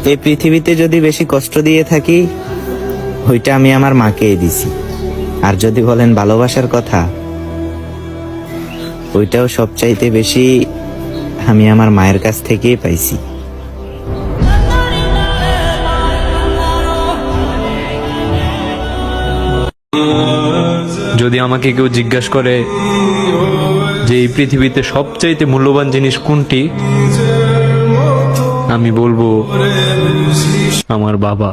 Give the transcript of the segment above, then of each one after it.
এই পৃথিবীতে যদি বেশি কষ্ট দিয়ে থাকি, ওইটা আমি আমার মাকেই দিছি। আর যদি বলেন ভালোবাসার কথা, ওইটাও সবচাইতে বেশি আমি আমার মায়ের কাছ থেকেই পাইছি। যদি আমাকে কেউ জিজ্ঞাসা করে যে এই পৃথিবীতে সবচাইতে মূল্যবান জিনিস কোনটি, আমি বলবো আমার বাবা।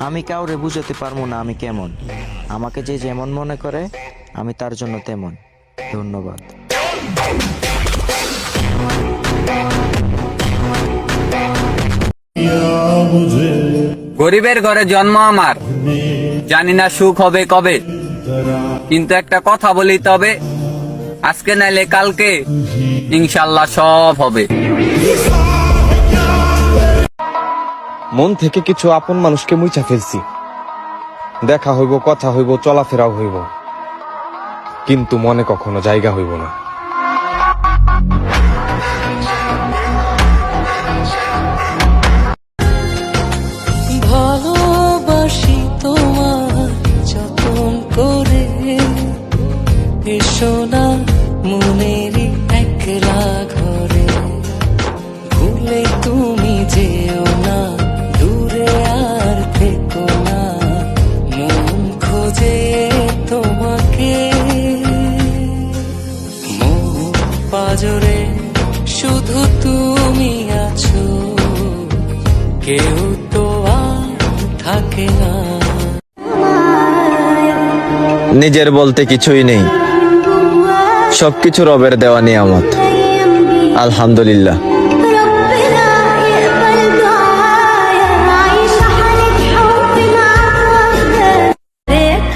আমি কাউরে বুঝাতে পারবো না আমি কেমন। আমাকে যে যেমন মনে করে আমি তার জন্য তেমন। ধন্যবাদ। গরিবের ঘরে জন্ম আমার, জানি না সুখ হবে কবে, কিন্তু একটা কথা বলি তবে, আজকে নাইলে কালকে ইনশাল্লাহ সব হবে। মন থেকে কিছু আপন মানুষকে মুইচা ফেলছি। দেখা হইব, কথা হইব, চলাফেরাও হইব, কিন্তু মনে কখনো জায়গা হইব না। ভালোবাসি তোমার যতন করে, এসো না মনেরই একলা ঘরে, ভুলে তুমি যেও না, দূরে আর থেকো না, মন খোঁজে তোমাকে, মন পাজরে শুধু তুমি আছো, কেউ তো আর থাকে না। নিজের বলতে কিছুই নেই, সবকিছু রবের দেওয়া নিয়ামত। আলহামদুলিল্লাহ।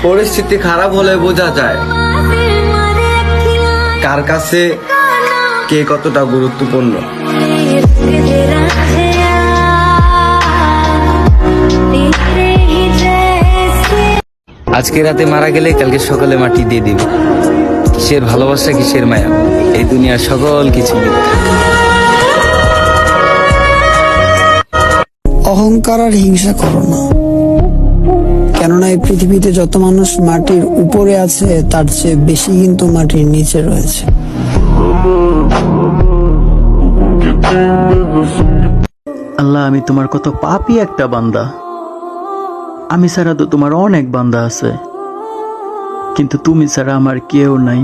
পরিস্থিতি খারাপ হলে বোঝা যায় কার কাছে কে কতটা গুরুত্বপূর্ণ। আজকে রাতে মারা গেলে কালকে সকালে মাটি দিয়ে দিবে। কিসের ভালোবাসা, কিসের মায়া, এই দুনিয়ার সকল কিছু মিথ্যা। অহংকার আর হিংসা করো না, কেননা এই পৃথিবীতে যত মানুষ মাটির উপরে আছে তার চেয়ে বেশি কিন্তু মাটির নিচে রয়েছে। আল্লাহ, আমি তোমার কত পাপী একটা বান্দা। আমি ছাড়া তো তোমার অনেক বান্দা আছে, কিন্তু তুমি ছাড়া আমার কেউ নাই।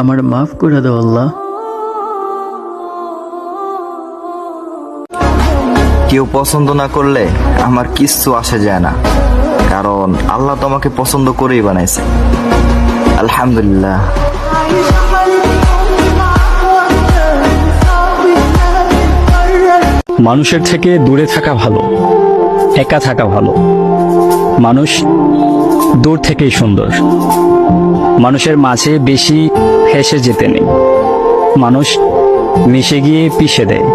আমার মাফ করে দাও আল্লাহ। কেউ পছন্দ না করলে আমার কিচ্ছু আসে যায় না, কারণ আল্লাহ তো আমাকে পছন্দ করেই বানাইছে। আলহামদুলিল্লাহ। মানুষের থেকে দূরে থাকা ভালো, একা থাকা ভালো। মানুষ দূর থেকেই সুন্দর। মানুষের মাঝে বেশি হেসে যেতে নেই, মানুষ মিশে গিয়ে পিষে দেয়।